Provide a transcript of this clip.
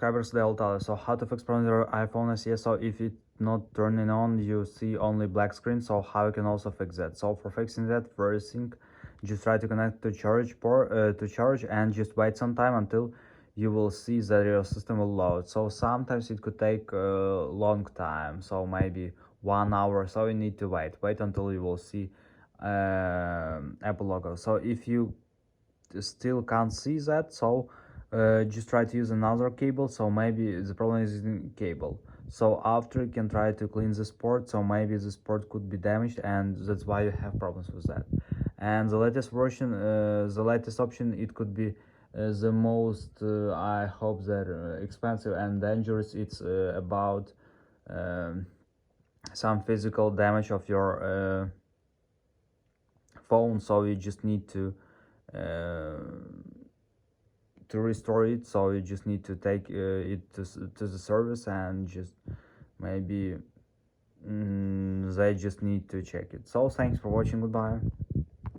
Subscribers they'll tell you so how to fix problem your iPhone SE. So if it's not turning on, you see only black screen. So how you can also fix that? So for fixing that, first thing, just try to connect to charge port to charge and just wait some time until you will see that your system will load. So sometimes it could take a long time, so maybe 1 hour. So you need to wait until you will see Apple logo. So if you still can't see that, so just try to use another cable. So maybe the problem is in cable. So after you can try to clean this port, so maybe this port could be damaged and that's why you have problems with that. And the latest version, the latest option, it could be the most I hope that expensive and dangerous. It's about um, some physical damage of your phone. So you just need uh, to restore it. So you just need to take it to the service and just maybe they just need to check it. So thanks for watching. Goodbye.